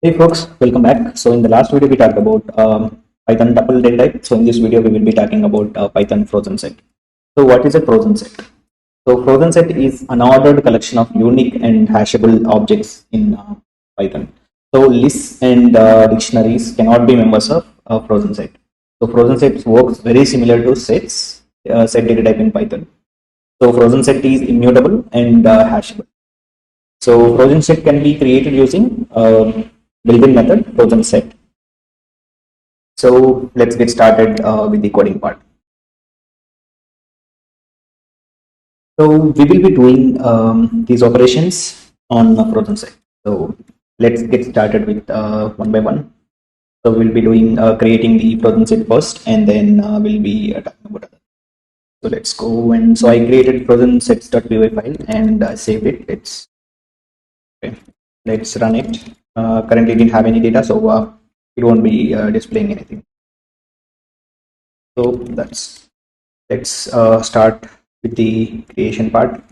Hey folks, welcome back. So in the last video we talked about Python tuple data type. So in this video we will be talking about Python frozen set. So what is a frozen set? So frozen set is an ordered collection of unique and hashable objects in Python. So lists and dictionaries cannot be members of frozen set. So frozen set works very similar to sets, set data type in Python. So frozen set is immutable and hashable. So frozen set can be created using built-in method Frozenset. So let's get started with the coding part. So we will be doing these operations on Frozenset. So let's get started with one by one. So we'll be doing creating the Frozenset first, and then we'll be talking about it. So let's go. And so I created frozensets.py file and saved it. Let's run it. Currently didn't have any data, so it won't be displaying anything. So let's start with the creation part.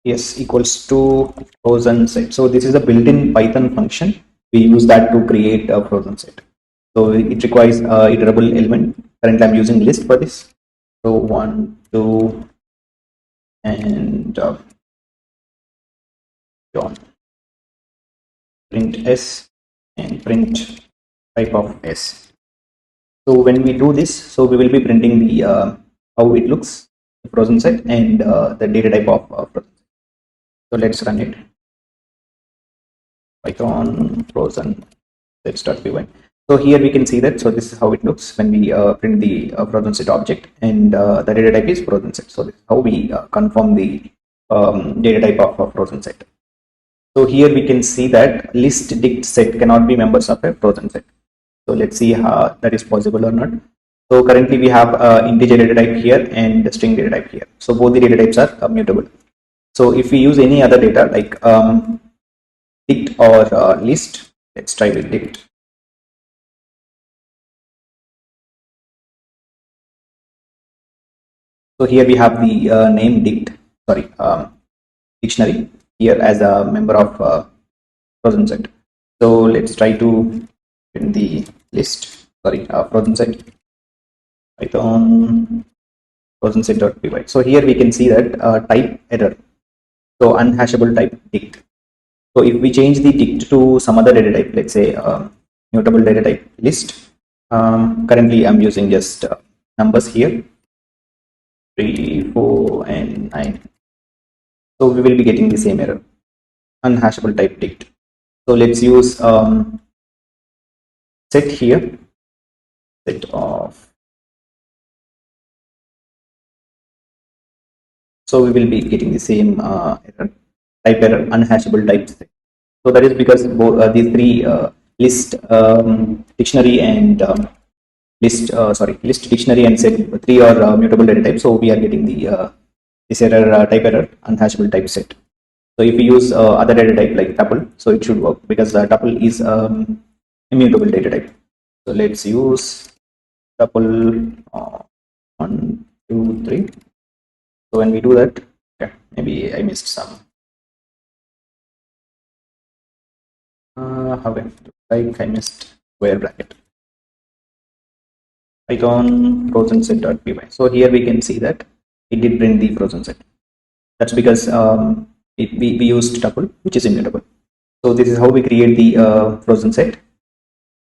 Yes, equals to frozen set. So this is a built-in Python function. We use that to create a frozen set. So it requires iterable element. Currently I'm using list for this. So 1, 2, and John. Print S and print type of S. So when we do this, so we will be printing the how it looks, the frozen set, and the data type of frozen set. So let's run it. Python frozen sets.py. So here we can see that. So this is how it looks when we print the frozen set object, and the data type is frozen set. So this is how we confirm the data type of frozen set. So here we can see that list dict set cannot be members of a frozen set. So let's see how that is possible or not. So currently we have integer data type here and string data type here. So both the data types are mutable. So if we use any other data like dict or list, let's try with dict. So here we have the name dictionary here as a member of frozen set. So let's try to print the list, frozen set. Python frozenset.py. So here we can see that type error. So unhashable type dict. So if we change the dict to some other data type, let's say mutable data type list. Currently I'm using just numbers here, 3, 4, and 9. So we will be getting the same error, unhashable type dict. So let's use set here, set of. So we will be getting the same error, type error, unhashable type set. So that is because both these three list dictionary and list dictionary and set 3 are mutable data type. So we are getting the this error type error, unhashable type set. So if we use other data type like tuple, so it should work because tuple is immutable data type. So let's use tuple 1, 2, 3. So when we do that, okay, maybe I missed some. Like I missed square bracket. Python frozenset.py. So here we can see that it did print the frozen set. That's because we used tuple, which is immutable. So this is how we create the frozen set.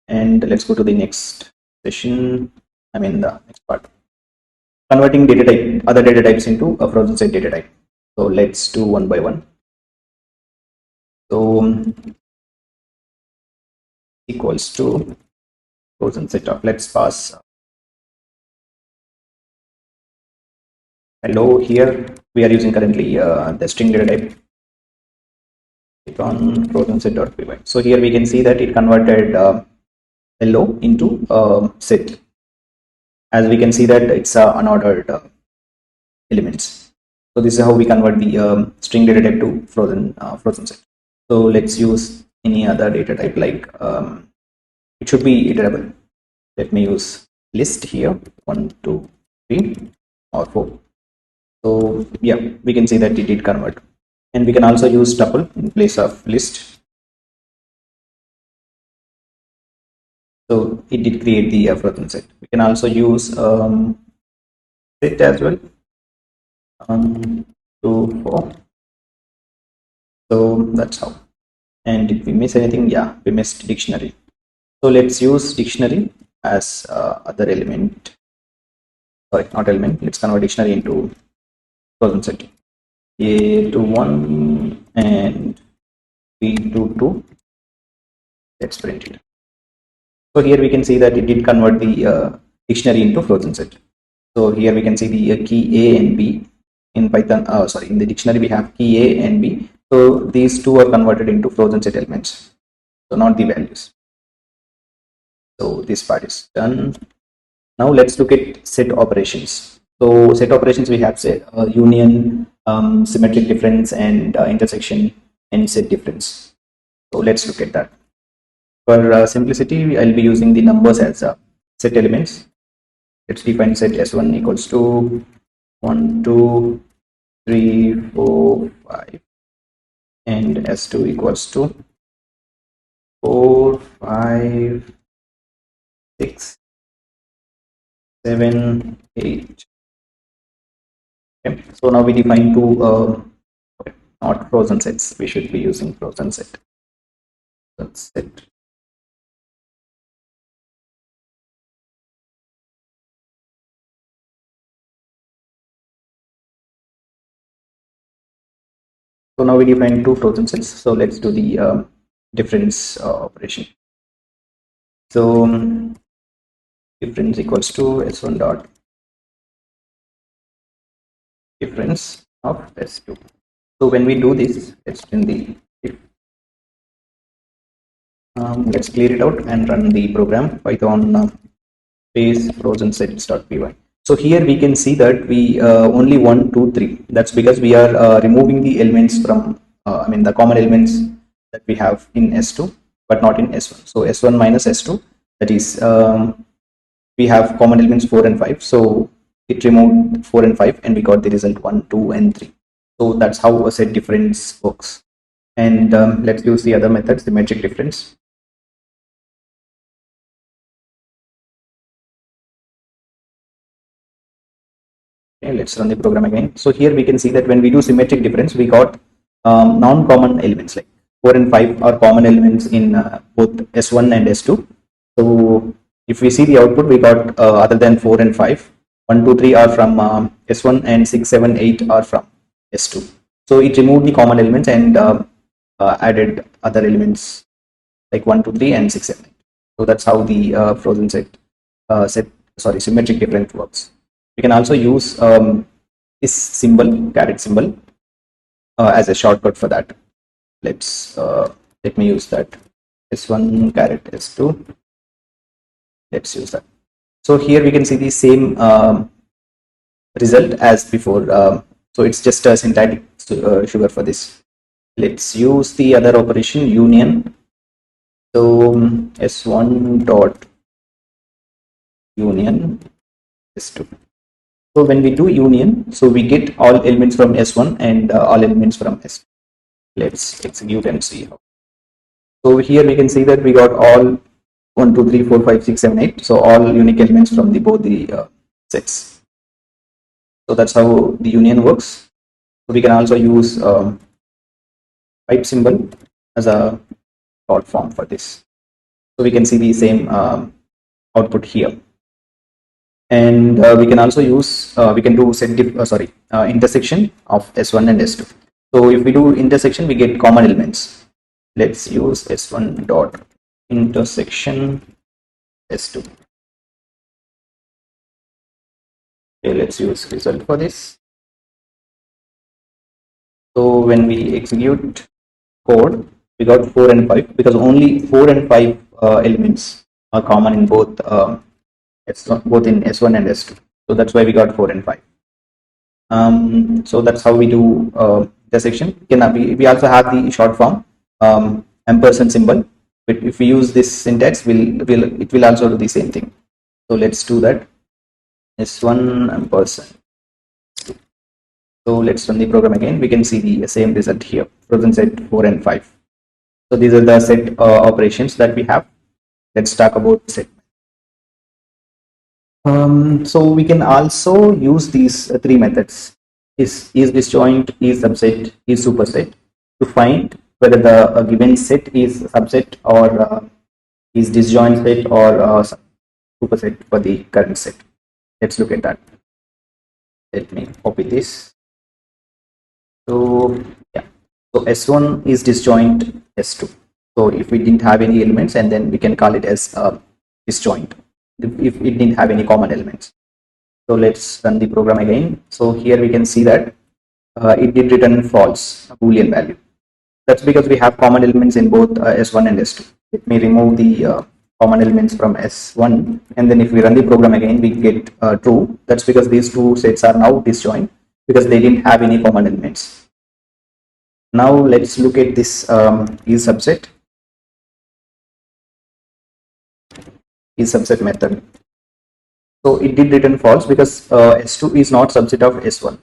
And let's go to the next session. The next part. Converting data type, other data types into a frozen set data type. So let's do one by one. So equals to frozen set of, let's pass hello. Here we are using currently the string data type on frozenset.py. So here we can see that it converted hello into set. As we can see that it's unordered elements. So this is how we convert the string data type to frozen set. So let's use any other data type like it should be iterable. Let me use list here, 1, 2, 3, or 4. So yeah, we can see that it did convert. And we can also use tuple in place of list. So it did create the frozen set. We can also use set as well. 2 4. So that's how. And did we miss anything? Yeah, we missed dictionary. So let's use dictionary as other element. Sorry, not element. Let's convert dictionary into frozen set. A to 1 and B to 2. Let's print it. So here we can see that it did convert the dictionary into frozen set. So here we can see the key A and B in Python. Sorry, in the dictionary we have key A and B. So these two are converted into frozen set elements. So not the values. So this part is done. Now let's look at set operations. So set operations we have say union, symmetric difference, and intersection, and set difference. So let's look at that. For simplicity, I'll be using the numbers as set elements. Let's define set S1 equals to 1, 2, 3, 4, 5, and S2 equals to 4, 5, 6, 7, 8. Okay. So now we define two, okay, not frozen sets. We should be using frozen set. That's it. So now we define two frozen sets. So let's do the difference operation. So difference equals to S1 dot difference of S2. So when we do this, let's in the let's clear it out and run the program Python space frozensets.py. So here we can see that we only 1, 2, 3. That's because we are removing the elements from I mean the common elements that we have in S2 but not in S1. So S1 minus S2, that is we have common elements 4 and 5. So it removed 4 and 5 and we got the result 1, 2, and 3. So that's how a set difference works. And let's use the other method, symmetric difference. Okay, let's run the program again. So here we can see that when we do symmetric difference, we got non-common elements like 4 and 5 are common elements in both S1 and S2. So if we see the output, we got other than 4 and 5, 1, 2, 3 are from S1 and 6, 7, 8 are from S2. So it removed the common elements and added other elements like 1, 2, 3 and 6, 7, 8. So that's how the frozen symmetric difference works. We can also use this symbol, caret symbol, as a shortcut for that. Let me use that. S1 caret S2. Let's use that. So here we can see the same result as before. So it's just a syntactic sugar for this. Let's use the other operation, union. So S1 dot union S2. So when we do union, so we get all elements from S1 and all elements from S2. Let's execute and see how. So here we can see that we got all 1, 2, 3, 4, 5, 6, 7, 8. So all unique elements from both the sets. So that's how the union works. So we can also use pipe symbol as a short form for this. So we can see the same output here. And we can also use we can do intersection of S1 and S2. So if we do intersection, we get common elements. Let's use S1 dot intersection S2. Okay, let's use result for this. So when we execute code, we got 4 and 5 because only 4 and 5 elements are common in both both in S1 and S2. So that's why we got 4 and 5. So that's how we do intersection. We also have the short form ampersand symbol. But if we use this syntax, it will also do the same thing. So let's do that. S1 ampersand. So let's run the program again. We can see the same result here. Frozen set 4 and 5. So these are the set operations that we have. let's talk about set. So we can also use these three methods: is disjoint, is subset, is superset, to find whether the given set is subset or is disjoint set or superset for the current set. Let's look at that. Let me copy this. So yeah, so S1 is disjoint S2. So if we didn't have any elements, and then we can call it as disjoint if it didn't have any common elements. So let's run the program again. So here we can see that it did return false, a boolean value. That's because we have common elements in both S1 and S2. Let me remove the common elements from S1, and then if we run the program again, we get true. That's because these two sets are now disjoint because they didn't have any common elements. Now let's look at this is subset method. So it did return false because S2 is not subset of S1.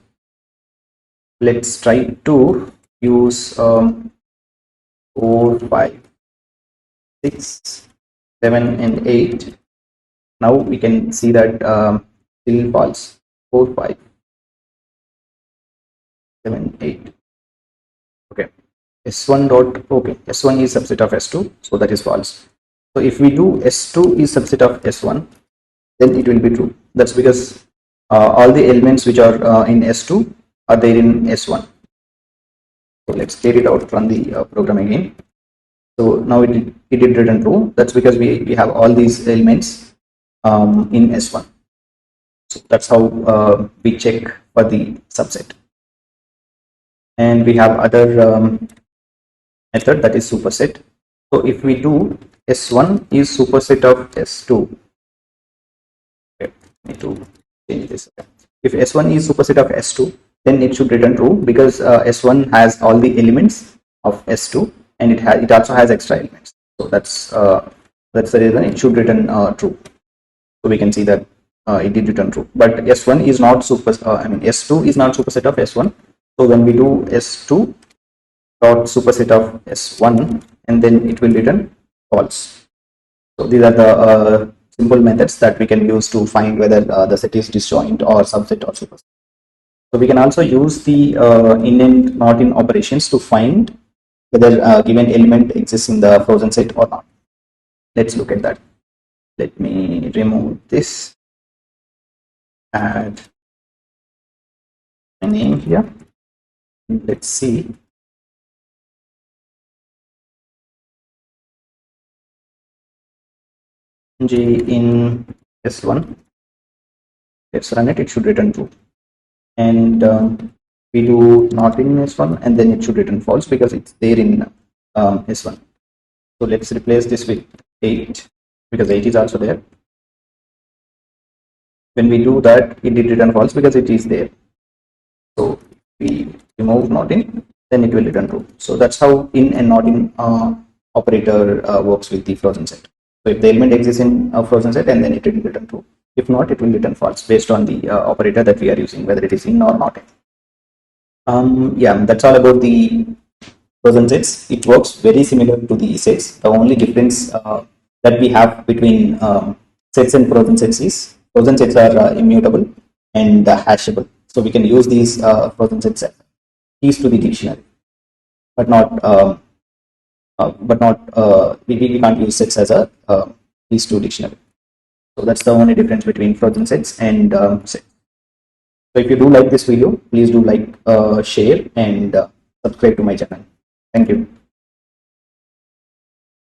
Let's try to use 4, 5, 6, 7, and 8. Now we can see that still false. 4, 5, 7, 8. Okay. S1 dot, okay, S1 is subset of S2, so that is false. So if we do S2 is subset of S1, then it will be true. That's because all the elements which are in S2 are there in S1. So let's clear it out, run the program again. So now it did return true. That's because we have all these elements in S1. So that's how we check for the subset. And we have other method, that is superset. So if we do S1 is superset of S2. Okay, need to change this. If S1 is superset of S2, then it should return true because S1 has all the elements of S2, and it also has extra elements. So that's the reason it should return true. So we can see that it did return true. But S1 is not S2 is not superset of S1. So when we do S2 dot superset of S1, and then it will return false. So these are the simple methods that we can use to find whether the set is disjoint or subset or superset. So we can also use the in and not in operations to find whether a given element exists in the frozen set or not. Let's look at that. Let me remove this, add a name here. Let's see. G in S1. Let's run it. It should return true. And we do not in S1, and then it should return false because it's there in S1. So let's replace this with 8 because 8 is also there. When we do that, it did return false because it is there. So we remove not in, then it will return true. So that's how in and not in operator works with the frozen set. So if the element exists in a frozen set, and then it will return true. If not, it will return false based on the operator that we are using, whether it is in or not in. Yeah, that's all about the frozen sets. It works very similar to the sets. The only difference that we have between sets and frozen sets is frozen sets are immutable and hashable. So we can use these frozen sets as keys to the dictionary, but not we can't use sets as a keys to dictionary. So that's the only difference between frozen sets and sets. So if you do like this video, please do like, share, and subscribe to my channel. Thank you.